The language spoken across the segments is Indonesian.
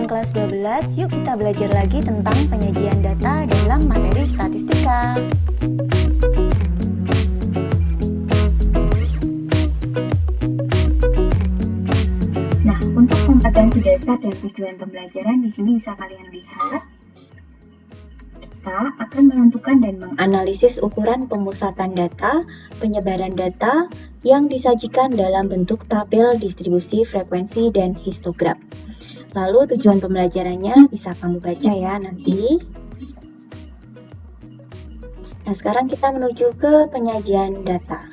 teman-teman kelas 12, yuk kita belajar lagi tentang penyajian data dalam materi statistika. Nah, untuk kompetensi dasar dan tujuan pembelajaran di sini bisa kalian lihat. Kita akan menentukan dan menganalisis ukuran pemusatan data, penyebaran data yang disajikan dalam bentuk tabel distribusi frekuensi dan histogram. Lalu tujuan pembelajarannya bisa kamu baca ya nanti. Nah, sekarang kita menuju ke penyajian data.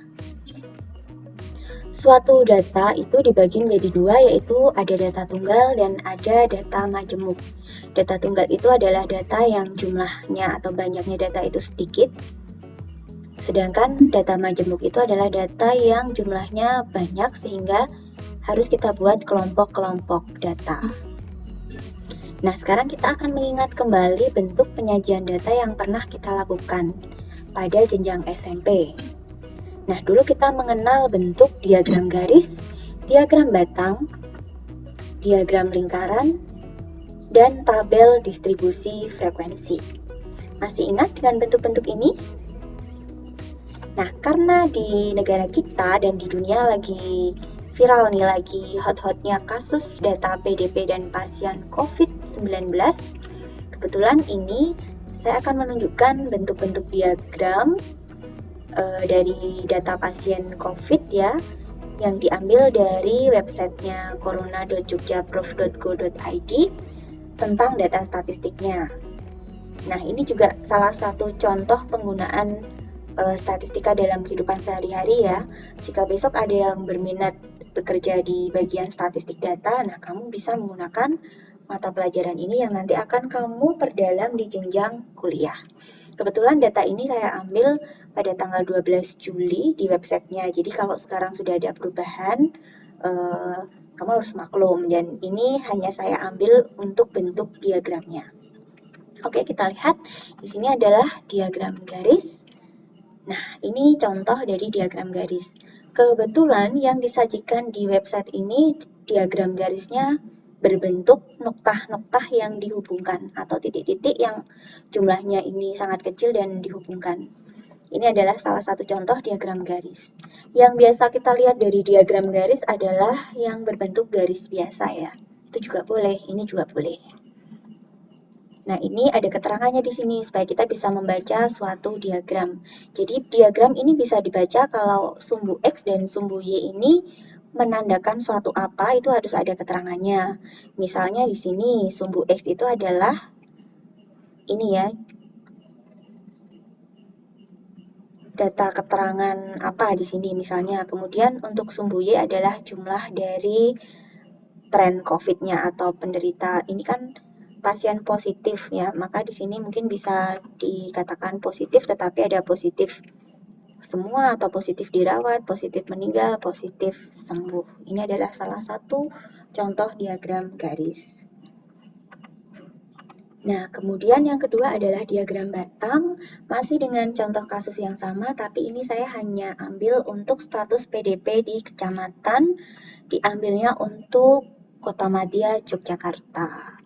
Suatu data itu dibagi menjadi dua, yaitu ada data tunggal dan ada data majemuk. Data tunggal itu adalah data yang jumlahnya atau banyaknya data itu sedikit, sedangkan data majemuk itu adalah data yang jumlahnya banyak sehingga harus kita buat kelompok-kelompok data. Nah, sekarang kita akan mengingat kembali bentuk penyajian data yang pernah kita lakukan pada jenjang SMP. Nah, dulu kita mengenal bentuk diagram garis, diagram batang, diagram lingkaran, dan tabel distribusi frekuensi. Masih ingat dengan bentuk-bentuk ini? Nah, karena di negara kita dan di dunia lagi viral nih, lagi hot-hotnya kasus data PDP dan pasien COVID-19, kebetulan ini saya akan menunjukkan bentuk-bentuk diagram dari data pasien COVID ya, yang diambil dari websitenya corona.jogjaprof.go.id tentang data statistiknya. Nah, ini juga salah satu contoh penggunaan statistika dalam kehidupan sehari-hari ya. Jika besok ada yang berminat bekerja di bagian statistik data, nah kamu bisa menggunakan mata pelajaran ini yang nanti akan kamu perdalam di jenjang kuliah. Kebetulan data ini saya ambil pada tanggal 12 Juli di websitenya. Jadi kalau sekarang sudah ada perubahan, kamu harus maklum. Dan ini hanya saya ambil untuk bentuk diagramnya. Oke, kita lihat. Di sini adalah diagram garis. Nah, ini contoh dari diagram garis. Kebetulan yang disajikan di website ini diagram garisnya berbentuk noktah-noktah yang dihubungkan atau titik-titik yang jumlahnya ini sangat kecil dan dihubungkan. Ini adalah salah satu contoh diagram garis. Yang biasa kita lihat dari diagram garis adalah yang berbentuk garis biasa ya. Itu juga boleh, ini juga boleh. Nah, ini ada keterangannya di sini supaya kita bisa membaca suatu diagram. Jadi diagram ini bisa dibaca kalau sumbu X dan sumbu Y ini menandakan suatu apa, itu harus ada keterangannya. Misalnya di sini sumbu X itu adalah ini ya, data keterangan apa di sini misalnya. Kemudian untuk sumbu Y adalah jumlah dari tren COVID-nya atau penderita. Ini kan pasien positif ya, maka di sini mungkin bisa dikatakan positif, tetapi ada positif semua atau positif dirawat, positif meninggal, positif sembuh. Ini adalah salah satu contoh diagram garis. Nah, kemudian yang kedua adalah diagram batang, masih dengan contoh kasus yang sama, tapi ini saya hanya ambil untuk status PDP di kecamatan, diambilnya untuk Kotamadya, Yogyakarta.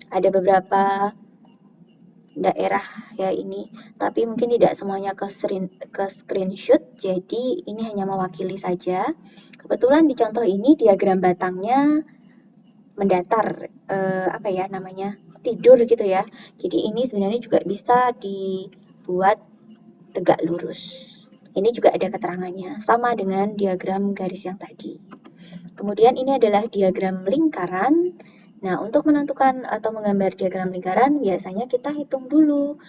Ada beberapa daerah ya ini, tapi mungkin tidak semuanya ke screenshot, jadi ini hanya mewakili saja. Kebetulan di contoh ini diagram batangnya mendatar, tidur gitu ya. Jadi ini sebenarnya juga bisa dibuat tegak lurus. Ini juga ada keterangannya, sama dengan diagram garis yang tadi. Kemudian ini adalah diagram lingkaran. Nah, untuk menentukan atau menggambar diagram lingkaran, biasanya kita hitung dulu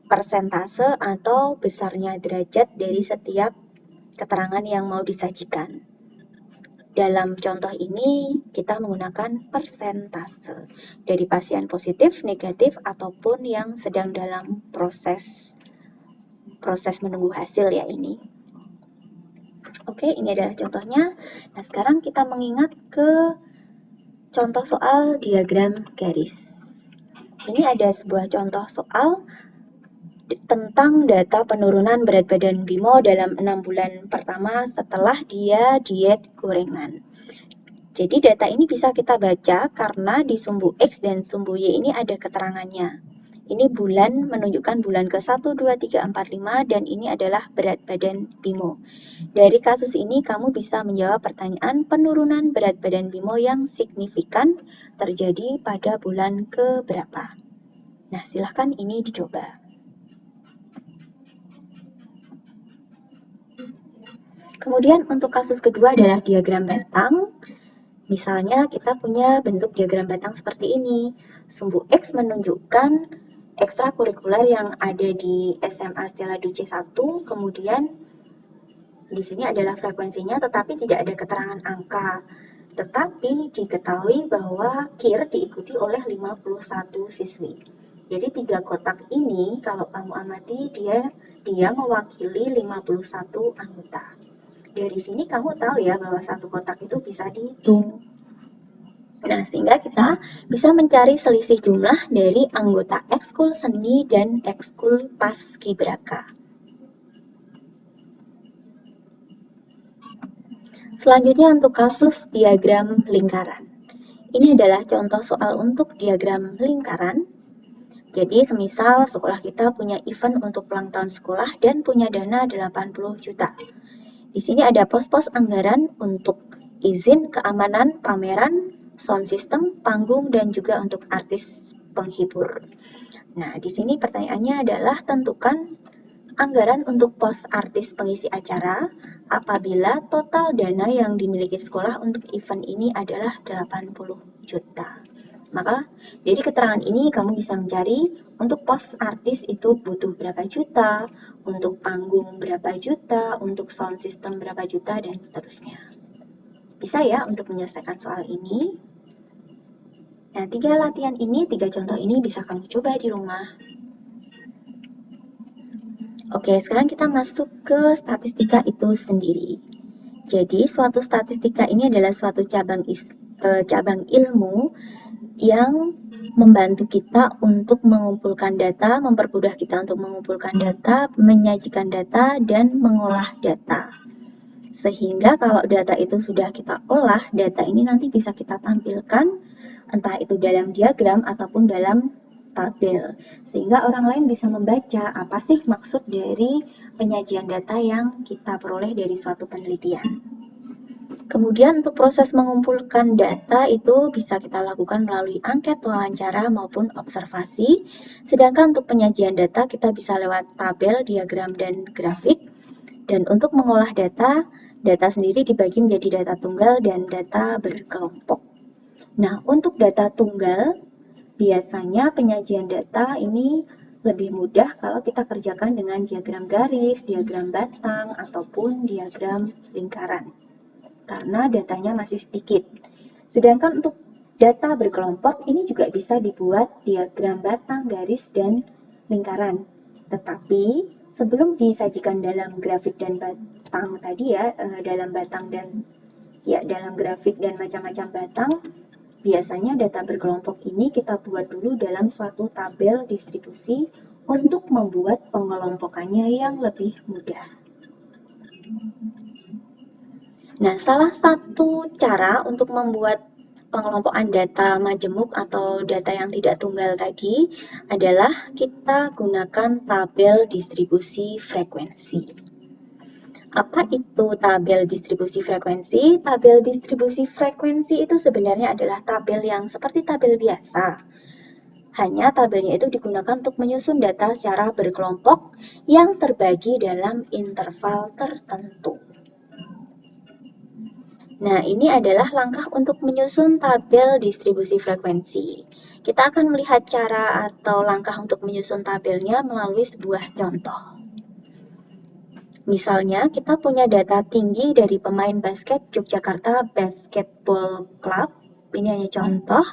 persentase atau besarnya derajat dari setiap keterangan yang mau disajikan. Dalam contoh ini, kita menggunakan persentase dari pasien positif, negatif, ataupun yang sedang dalam proses menunggu hasil ya ini. Oke, ini adalah contohnya. Nah, sekarang kita mengingat ke contoh soal diagram garis. Ini ada sebuah contoh soal tentang data penurunan berat badan Bimo dalam 6 bulan pertama setelah dia diet gorengan. Jadi data ini bisa kita baca karena di sumbu X dan sumbu Y ini ada keterangannya. Ini bulan menunjukkan bulan ke-1, 2, 3, 4, 5 dan ini adalah berat badan Bimo. Dari kasus ini kamu bisa menjawab pertanyaan penurunan berat badan Bimo yang signifikan terjadi pada bulan ke berapa. Nah, silahkan ini dicoba. Kemudian untuk kasus kedua adalah diagram batang. Misalnya kita punya bentuk diagram batang seperti ini. Sumbu X menunjukkan ekstrakurikuler yang ada di SMA Stella Duce 1, kemudian di sini adalah frekuensinya tetapi tidak ada keterangan angka. Tetapi diketahui bahwa KIR diikuti oleh 51 siswi. Jadi 3 kotak ini kalau kamu amati dia mewakili 51 anggota. Dari sini kamu tahu ya bahwa satu kotak itu bisa dihitung. Nah, sehingga kita bisa mencari selisih jumlah dari anggota ekskul seni dan ekskul paskibraka. Selanjutnya untuk kasus diagram lingkaran. Ini adalah contoh soal untuk diagram lingkaran. Jadi, semisal sekolah kita punya event untuk ulang tahun sekolah dan punya dana 80 juta. Di sini ada pos-pos anggaran untuk izin keamanan, pameran, sound system, panggung, dan juga untuk artis penghibur. Nah, di sini pertanyaannya adalah tentukan anggaran untuk pos artis pengisi acara apabila total dana yang dimiliki sekolah untuk event ini adalah 80 juta. Maka dari keterangan ini kamu bisa mencari untuk pos artis itu butuh berapa juta, untuk panggung berapa juta, untuk sound system berapa juta, dan seterusnya. Bisa ya untuk menyelesaikan soal ini. Nah, 3 latihan ini, 3 contoh ini bisa kamu coba di rumah. Oke, sekarang kita masuk ke statistika itu sendiri. Jadi, suatu statistika ini adalah suatu cabang ilmu yang membantu kita untuk mengumpulkan data, mempermudah kita untuk mengumpulkan data, menyajikan data, dan mengolah data. Sehingga kalau data itu sudah kita olah, data ini nanti bisa kita tampilkan, entah itu dalam diagram ataupun dalam tabel. Sehingga orang lain bisa membaca apa sih maksud dari penyajian data yang kita peroleh dari suatu penelitian. Kemudian untuk proses mengumpulkan data itu bisa kita lakukan melalui angket, wawancara, maupun observasi. Sedangkan untuk penyajian data kita bisa lewat tabel, diagram, dan grafik. Dan untuk mengolah data sendiri dibagi menjadi data tunggal dan data berkelompok. Nah, untuk data tunggal, biasanya penyajian data ini lebih mudah kalau kita kerjakan dengan diagram garis, diagram batang, ataupun diagram lingkaran. Karena datanya masih sedikit. Sedangkan untuk data berkelompok ini juga bisa dibuat diagram batang, garis, dan lingkaran. Tetapi sebelum disajikan dalam grafik dan batang tadi ya, dalam grafik dan macam-macam batang, biasanya data berkelompok ini kita buat dulu dalam suatu tabel distribusi untuk membuat pengelompokannya yang lebih mudah. Nah, salah satu cara untuk membuat pengelompokan data majemuk atau data yang tidak tunggal tadi adalah kita gunakan tabel distribusi frekuensi. Apa itu tabel distribusi frekuensi? Tabel distribusi frekuensi itu sebenarnya adalah tabel yang seperti tabel biasa. Hanya tabelnya itu digunakan untuk menyusun data secara berkelompok yang terbagi dalam interval tertentu. Nah, ini adalah langkah untuk menyusun tabel distribusi frekuensi. Kita akan melihat cara atau langkah untuk menyusun tabelnya melalui sebuah contoh. Misalnya, kita punya data tinggi dari pemain basket Yogyakarta Basketball Club. Ini hanya contoh.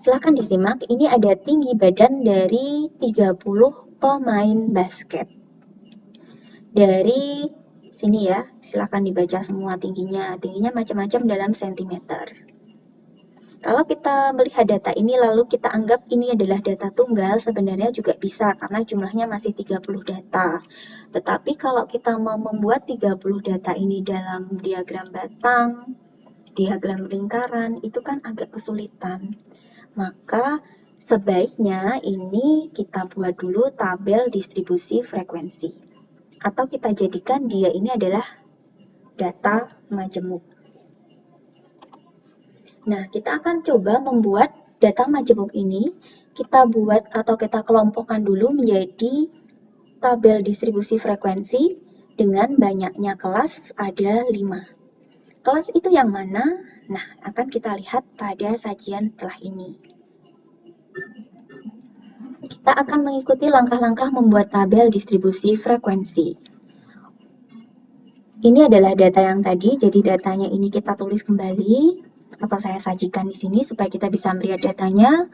Silahkan disimak, ini ada tinggi badan dari 30 pemain basket. Dari sini ya, silakan dibaca semua tingginya. Tingginya macam-macam dalam sentimeter. Kalau kita melihat data ini lalu kita anggap ini adalah data tunggal, sebenarnya juga bisa karena jumlahnya masih 30 data. Tetapi kalau kita mau membuat 30 data ini dalam diagram batang, diagram lingkaran, itu kan agak kesulitan. Maka sebaiknya ini kita buat dulu tabel distribusi frekuensi. Atau kita jadikan dia ini adalah data majemuk. Nah, kita akan coba membuat data majemuk ini, kita buat atau kita kelompokkan dulu menjadi tabel distribusi frekuensi dengan banyaknya kelas ada 5. Kelas itu yang mana? Nah, akan kita lihat pada sajian setelah ini. Kita akan mengikuti langkah-langkah membuat tabel distribusi frekuensi. Ini adalah data yang tadi, jadi datanya ini kita tulis kembali, atau saya sajikan di sini supaya kita bisa melihat datanya.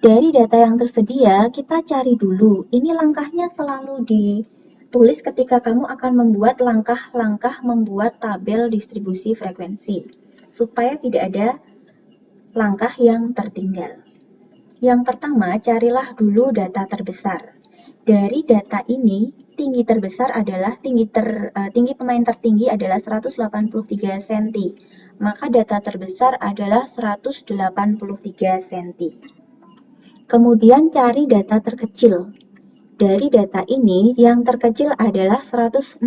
Dari data yang tersedia, kita cari dulu. Ini langkahnya selalu ditulis ketika kamu akan membuat langkah-langkah membuat tabel distribusi frekuensi, supaya tidak ada langkah yang tertinggal. Yang pertama, carilah dulu data terbesar. Dari data ini, tinggi terbesar adalah tinggi pemain tertinggi adalah 183 cm. Maka data terbesar adalah 183 cm. Kemudian cari data terkecil. Dari data ini, yang terkecil adalah 161.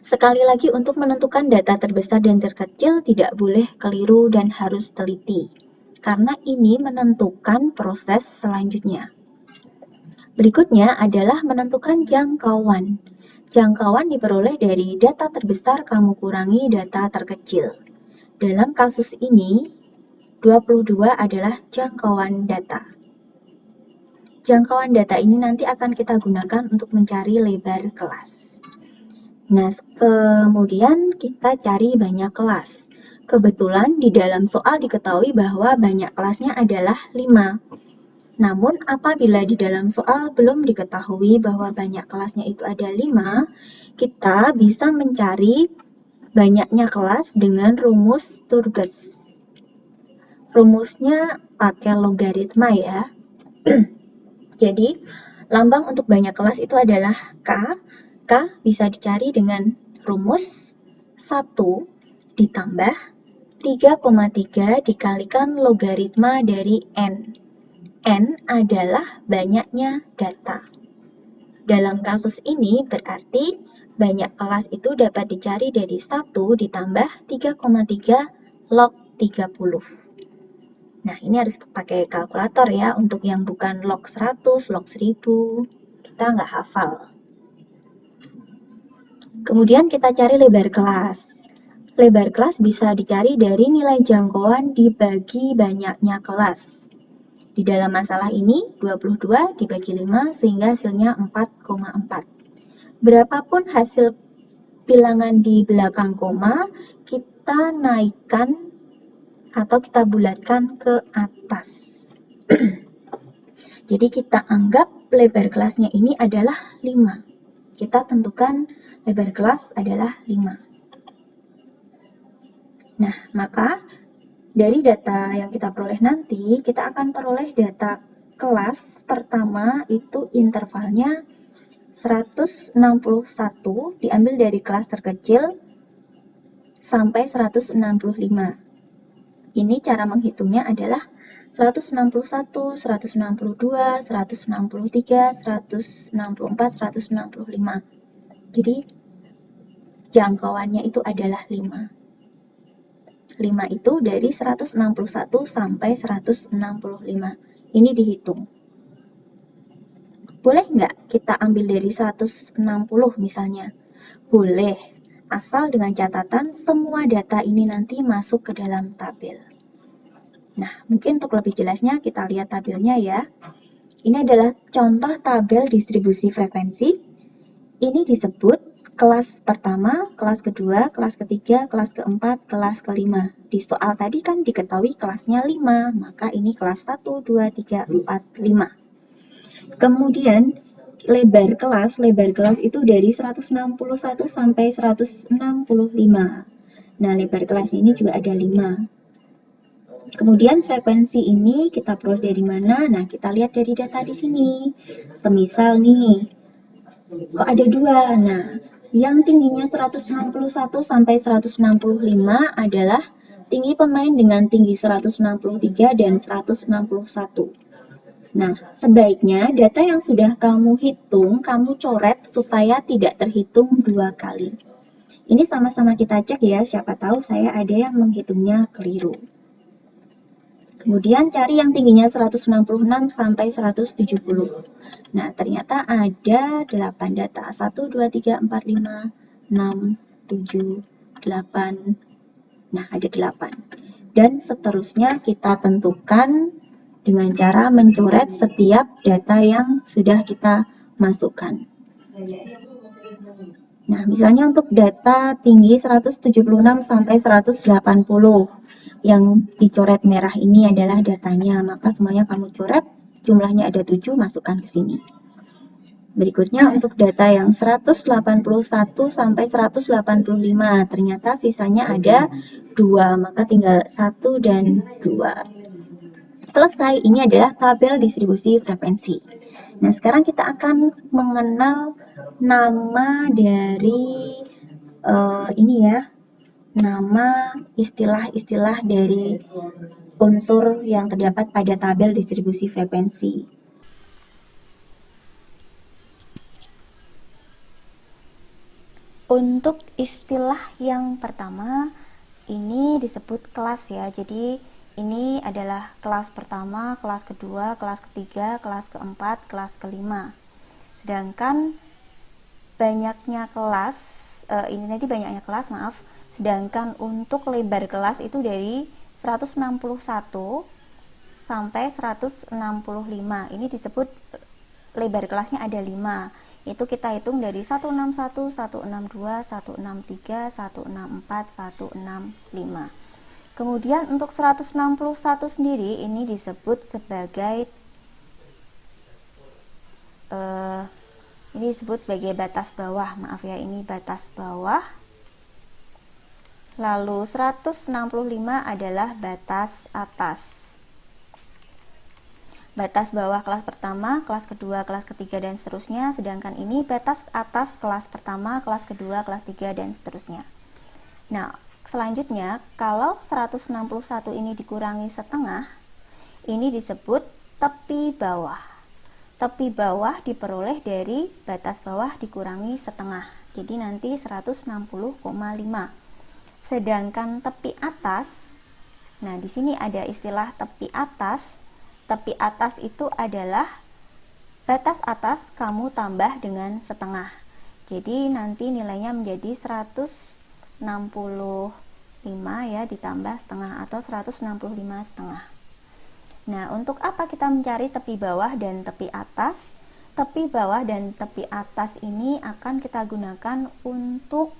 Sekali lagi, untuk menentukan data terbesar dan terkecil tidak boleh keliru dan harus teliti, karena ini menentukan proses selanjutnya. Berikutnya adalah menentukan jangkauan. Jangkauan diperoleh dari data terbesar kamu kurangi data terkecil. Dalam kasus ini, 22 adalah jangkauan data. Jangkauan data ini nanti akan kita gunakan untuk mencari lebar kelas. Nah, kemudian kita cari banyak kelas. Kebetulan di dalam soal diketahui bahwa banyak kelasnya adalah 5. Namun apabila di dalam soal belum diketahui bahwa banyak kelasnya itu ada 5, kita bisa mencari banyaknya kelas dengan rumus Turges. Rumusnya pakai logaritma ya. Jadi, lambang untuk banyak kelas itu adalah K. K bisa dicari dengan rumus 1 ditambah 3,3 dikalikan logaritma dari N. N adalah banyaknya data. Dalam kasus ini berarti banyak kelas itu dapat dicari dari 1 ditambah 3,3 log 30. Nah, ini harus pakai kalkulator ya, untuk yang bukan log 100, log 1000, kita nggak hafal. Kemudian kita cari lebar kelas. Lebar kelas bisa dicari dari nilai jangkauan dibagi banyaknya kelas. Di dalam masalah ini, 22 dibagi 5 sehingga hasilnya 4,4. Berapapun hasil bilangan di belakang koma, kita naikkan atau kita bulatkan ke atas. Jadi kita anggap lebar kelasnya ini adalah 5. Kita tentukan lebar kelas adalah 5. Nah, maka dari data yang kita peroleh nanti, kita akan peroleh data kelas pertama itu intervalnya 161 diambil dari kelas terkecil sampai 165. Ini cara menghitungnya adalah 161, 162, 163, 164, 165. Jadi jangkauannya itu adalah 5. 5 itu dari 161 sampai 165. Ini dihitung. Boleh nggak kita ambil dari 160 misalnya? Boleh, asal dengan catatan semua data ini nanti masuk ke dalam tabel. Nah, mungkin untuk lebih jelasnya kita lihat tabelnya ya. Ini adalah contoh tabel distribusi frekuensi. Ini disebut kelas pertama, kelas kedua, kelas ketiga, kelas keempat, kelas kelima. Di soal tadi kan diketahui kelasnya 5, maka ini kelas 1, 2, 3, 4, 5. Kemudian lebar kelas itu dari 161 sampai 165. Nah, lebar kelas ini juga ada 5. Kemudian frekuensi ini kita peroleh dari mana? Nah, kita lihat dari data di sini. Semisal nih, kok ada 2? Nah, Yang tingginya 161 sampai 165 adalah tinggi pemain dengan tinggi 163 dan 161. Nah, sebaiknya data yang sudah kamu hitung, kamu coret supaya tidak terhitung dua kali. Ini sama-sama kita cek ya, siapa tahu saya ada yang menghitungnya keliru. Kemudian cari yang tingginya 166 sampai 170. Nah, ternyata ada 8 data. 1, 2, 3, 4, 5, 6, 7, 8. Nah, ada 8. Dan seterusnya kita tentukan dengan cara mencoret setiap data yang sudah kita masukkan. Nah, misalnya untuk data tinggi 176 sampai 180, yang dicoret merah ini adalah datanya, maka semuanya kamu coret, jumlahnya ada 7, masukkan ke sini. Berikutnya untuk data yang 181 sampai 185, ternyata sisanya ada 2, maka tinggal 1 dan 2. Selesai, ini adalah tabel distribusi frekuensi. Nah, sekarang kita akan mengenal nama dari ini ya, nama istilah-istilah dari unsur yang terdapat pada tabel distribusi frekuensi. Untuk istilah yang pertama, ini disebut kelas ya. Jadi ini adalah kelas pertama, kelas kedua, kelas ketiga, kelas keempat, kelas kelima. Sedangkan banyaknya kelas, sedangkan untuk lebar kelas itu dari 161 sampai 165. Ini disebut lebar kelasnya ada 5. Itu kita hitung dari 161, 162, 163, 164, 165. Kemudian untuk 161 sendiri ini disebut sebagai batas bawah. Maaf ya, ini batas bawah. Lalu 165 adalah batas atas. Batas bawah kelas pertama, kelas kedua, kelas ketiga, dan seterusnya. Sedangkan ini batas atas kelas pertama, kelas kedua, kelas tiga, dan seterusnya. Nah, selanjutnya, kalau 161 ini dikurangi setengah, ini disebut tepi bawah. Tepi bawah diperoleh dari batas bawah dikurangi setengah. Jadi nanti 160,5. Sedangkan tepi atas, nah di sini ada istilah tepi atas. Tepi atas itu adalah batas atas kamu tambah dengan setengah. Jadi nanti nilainya menjadi 165 ya, ditambah setengah atau 165 setengah. Nah, untuk apa kita mencari tepi bawah dan tepi atas? Tepi bawah dan tepi atas ini akan kita gunakan untuk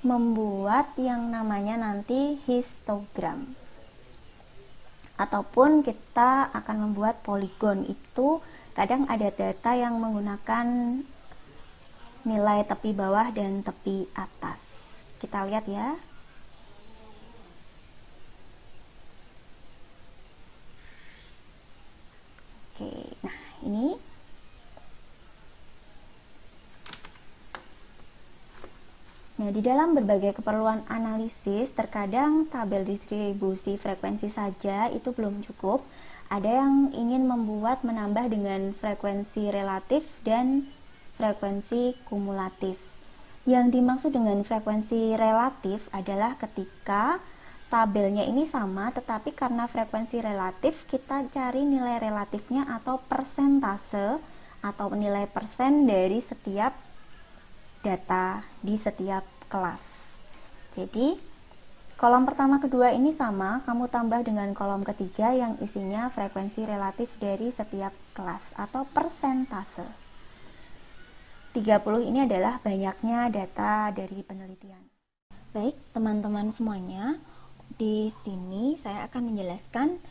membuat yang namanya nanti histogram. Ataupun kita akan membuat poligon. Itu kadang ada data yang menggunakan nilai tepi bawah dan tepi atas. Kita lihat ya. Oke, nah ini Nah, di dalam berbagai keperluan analisis, terkadang tabel distribusi frekuensi saja itu belum cukup. Ada yang ingin menambah dengan frekuensi relatif dan frekuensi kumulatif. Yang dimaksud dengan frekuensi relatif adalah ketika tabelnya ini sama, tetapi karena frekuensi relatif, kita cari nilai relatifnya atau persentase atau nilai persen dari setiap data di setiap kelas. Jadi kolom pertama kedua ini sama, kamu tambah dengan kolom ketiga yang isinya frekuensi relatif dari setiap kelas atau persentase. 30 ini adalah banyaknya data dari penelitian. Baik, teman-teman semuanya, di sini saya akan menjelaskan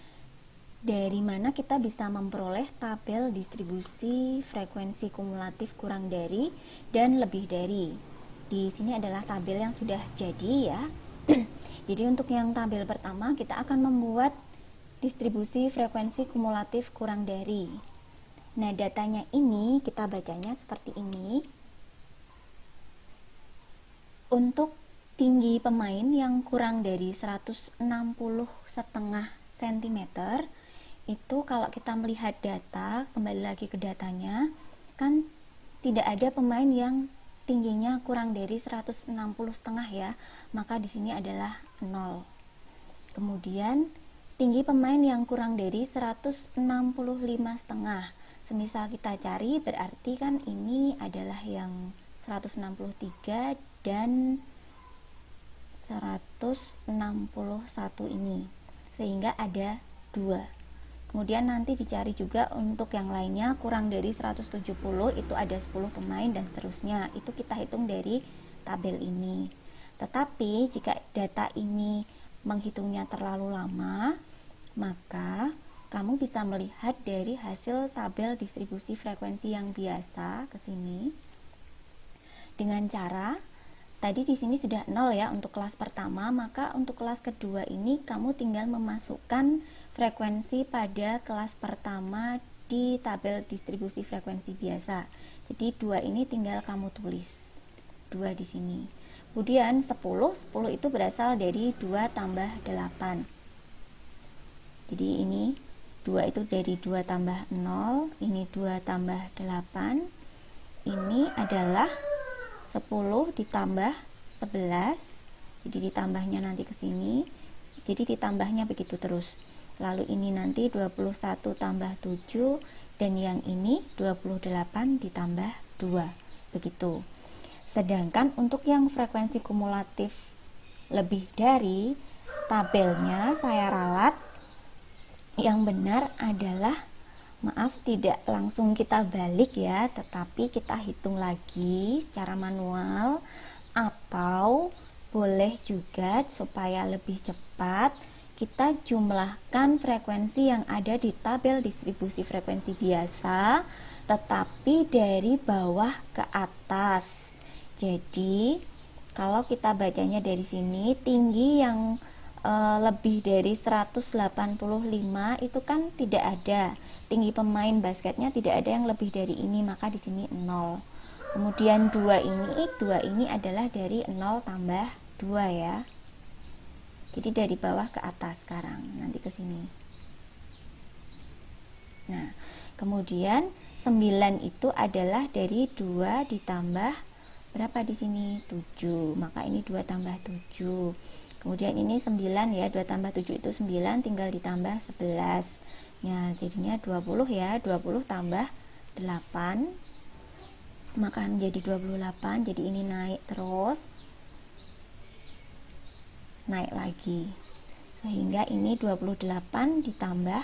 dari mana kita bisa memperoleh tabel distribusi frekuensi kumulatif kurang dari dan lebih dari. Di sini adalah tabel yang sudah jadi ya. Jadi untuk yang tabel pertama kita akan membuat distribusi frekuensi kumulatif kurang dari. Nah, datanya ini kita bacanya seperti ini. Untuk tinggi pemain yang kurang dari 160,5 cm itu kalau kita melihat data, kembali lagi ke datanya, kan tidak ada pemain yang tingginya kurang dari 160,5 ya, maka di sini adalah 0. Kemudian tinggi pemain yang kurang dari 165,5, semisal kita cari berarti kan ini adalah yang 163 dan 161 ini, sehingga ada 2. Kemudian nanti dicari juga untuk yang lainnya kurang dari 170, itu ada 10 pemain dan seterusnya. Itu kita hitung dari tabel ini. Tetapi jika data ini menghitungnya terlalu lama, maka kamu bisa melihat dari hasil tabel distribusi frekuensi yang biasa ke sini dengan cara tadi di sini sudah 0 ya untuk kelas pertama, maka untuk kelas kedua ini kamu tinggal memasukkan frekuensi pada kelas pertama di tabel distribusi frekuensi biasa. Jadi 2 ini tinggal kamu tulis. 2 di sini. Kemudian 10 itu berasal dari 2 tambah 8. Jadi ini 2 itu dari 2 tambah 0, ini 2 tambah 8. Ini adalah 10 ditambah 11, jadi ditambahnya nanti ke sini, jadi ditambahnya begitu terus. Lalu ini nanti 21 tambah 7, dan yang ini 28 ditambah 2, begitu. Sedangkan untuk yang frekuensi kumulatif lebih dari, tabelnya saya ralat, yang benar adalah, maaf tidak langsung kita balik ya, tetapi kita hitung lagi secara manual, atau boleh juga supaya lebih cepat kita jumlahkan frekuensi yang ada di tabel distribusi frekuensi biasa, tetapi dari bawah ke atas. Jadi kalau kita bacanya dari sini, tinggi yang lebih dari 185 itu kan tidak ada. Tinggi pemain basketnya tidak ada yang lebih dari ini, maka di sini 0. Kemudian 2 ini adalah dari 0 tambah 2 ya. Jadi dari bawah ke atas sekarang, nanti ke sini. Nah, kemudian 9 itu adalah dari 2 ditambah berapa di sini? 7. Maka ini 2 tambah 7. Kemudian ini 9 ya, 2 tambah 7 itu 9, tinggal ditambah 11. Ya, jadinya 20 ya, 20 tambah 8, maka menjadi 28, jadi ini naik terus, naik lagi. Sehingga ini 28 ditambah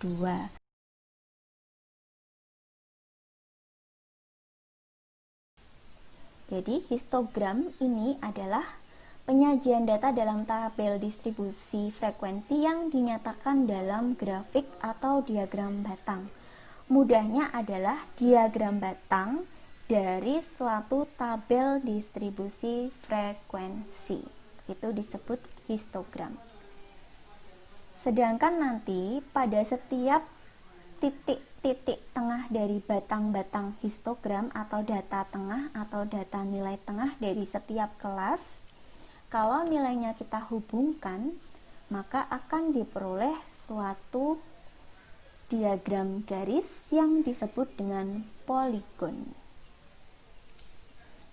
2. Jadi histogram ini adalah penyajian data dalam tabel distribusi frekuensi yang dinyatakan dalam grafik atau diagram batang. Mudahnya adalah diagram batang dari suatu tabel distribusi frekuensi. Itu disebut histogram. Sedangkan nanti pada setiap titik-titik tengah dari batang-batang histogram atau data tengah atau data nilai tengah dari setiap kelas, kalau nilainya kita hubungkan, maka akan diperoleh suatu diagram garis yang disebut dengan poligon.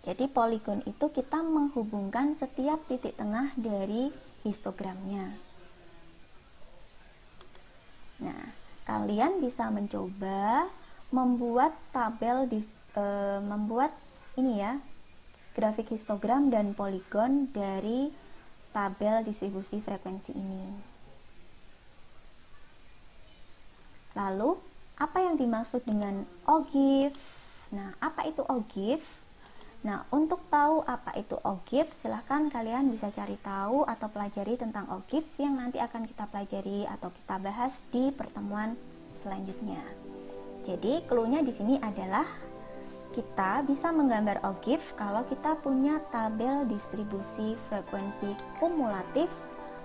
Jadi poligon itu kita menghubungkan setiap titik tengah dari histogramnya. Nah, kalian bisa mencoba membuat tabel membuat ini ya, grafik histogram dan poligon dari tabel distribusi frekuensi ini. Lalu, apa yang dimaksud dengan OGIF? Nah, apa itu OGIF? Nah, untuk tahu apa itu OGIF, silahkan kalian bisa cari tahu atau pelajari tentang OGIF yang nanti akan kita pelajari atau kita bahas di pertemuan selanjutnya. Jadi, clue-nya di sini adalah kita bisa menggambar OGIF kalau kita punya tabel distribusi frekuensi kumulatif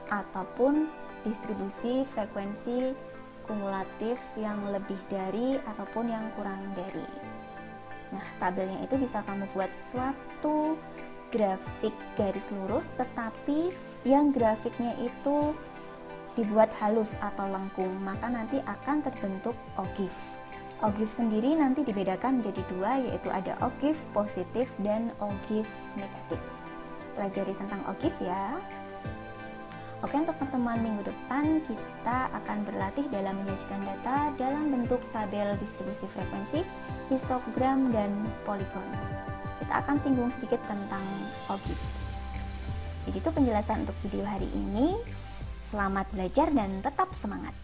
ataupun distribusi frekuensi kumulatif yang lebih dari ataupun yang kurang dari. Nah, tabelnya itu bisa kamu buat suatu grafik garis lurus, tetapi yang grafiknya itu dibuat halus atau lengkung, maka nanti akan terbentuk ogive. Ogive sendiri nanti dibedakan menjadi dua, yaitu ada ogive positif dan ogive negatif. Pelajari tentang ogive ya. Oke, untuk pertemuan minggu depan kita akan berlatih dalam menyajikan data dalam bentuk tabel distribusi frekuensi, histogram, dan poligon. Kita akan singgung sedikit tentang ogive. Begitu penjelasan untuk video hari ini. Selamat belajar dan tetap semangat.